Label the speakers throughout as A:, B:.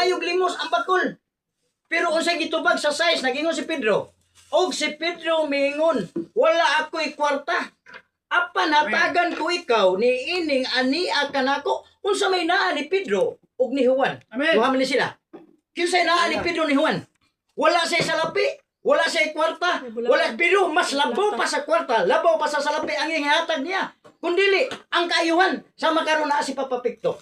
A: maayog limos ang bakol. Pero unsay gitubag sa size nagingon si Pedro. Og si Pedro miingon, wala ako'y kwarta. Apan hatagan ko ikaw ni ining ania kanako. Unsa may naa ni Pedro ug ni Juan.
B: Amen.
A: Duha man ni sila. Kinsay naa ni Pedro ni Juan? Wala siya salapi. Wala siya kwarta. Wala, pero mas labaw pa sa kwarta. Labaw pa sa salapi ang ihatag niya. Kundili, ang kaayuhan sa makaroon na si Papa Picto.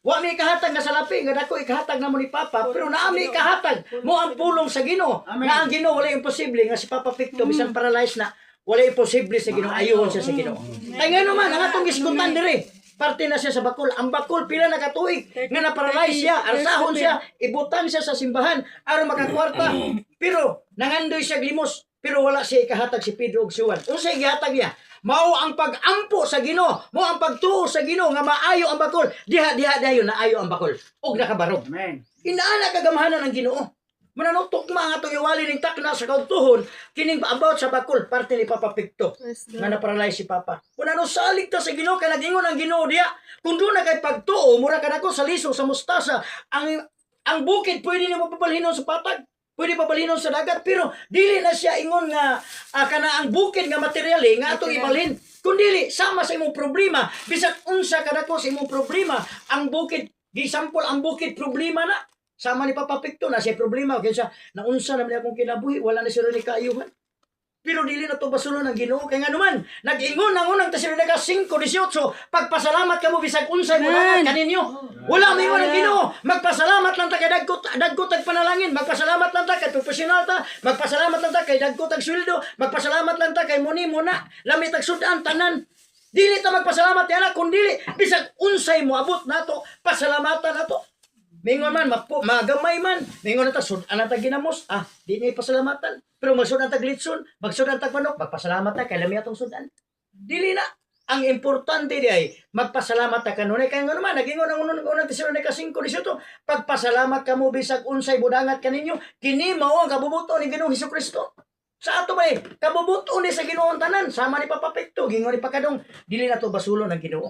A: Wa may kahatag na salapi, nga dako ikahatag na mo ni Papa, pero naami kahatag mo ang pulong sa Ginoo. Nga ang Ginoo wala imposible nga si Papa Picto bisan paralyzed na wala imposible sa Ginoo, ayuhon siya sa Ginoo. Kay nga naman ang atong gisgutan diri, parte na siya sa bakol. Ang bakol pila na katuig nga na-paralyze siya, arsahon siya, ibutang siya sa simbahan aron makakwarta. Pero nangandoy siya limos, pero wala siya ikahatag si Pedro ug si Juan. Unsay gihatag niya? Mao ang pag-ampo sa Ginoo, mao ang pagtuo sa Ginoo nga maayo ang bakol. Diha dayon na ayo ang bakol ug nakabarog.
B: Amen.
A: Inaana kagamahanan ng Ginoo. Mananutok mga atong iwali ning takna sa kautuhon kining about sa bakol parte ni Papa Picto nga na-paralyze si Papa. Kunano salig ta sa Ginoo kay nagingon ang Ginoo diha. Kung doon na kay pagtuo mura kanako sa liso sa mustasa ang bukid pwede nimo pabalhinon sa patag. Pwede pabalhinon sa dagat pero dili na siya ingon nga kana ang bukid nga materyali nga atong ibalhin. Kundili sama sa imong problema bisag unsa kadako sa imong problema ang bukid gisampol ang bukid problema na sama ni Papa Picto na siya problema kay siya naunsa naman akong kinabuhi wala na siya rin kaayuhan. Pero dili na to basulo ng Ginoo kay nga naman nag-ingon ang unang Tesalonica 5:18 pagpasalamat kamo bisag unsay bulangan kaninyo. Wala may ingon ang Ginoo. Magpasalamat lang ta kay dagkot ag panalangin, magpasalamat lang ta kay professional ta, magpasalamat lang ta kay dagkot ag sweldo, magpasalamat lang ta kay muni muna, lamit ag sudan tanan. Dili ta magpasalamat ana kundi bisag unsay moabot nato, pasalamatan nato. Mingon man, magamay man. Mingon na ta, sudan na ta ginamos. Di niya pasalamatan. Pero magsudan ta glitson, magsudan ta panok, magpasalamat ta, kay lami atong sudan. Dili na. Ang importante di ay, magpasalamat ta kanunay. Kaya nga naman, nagingon ang unang Tesalonica 5:18, pagpasalamat ka mo bisag unsay budangat kaninyo, kini mao ang kabubuto ni Ginoong Hesukristo. Sa ato ba kabubuto ni sa Ginoong tanan, sama ni Papa Picto, gingon ni Pakadong, dili na to basulo ng Ginoo.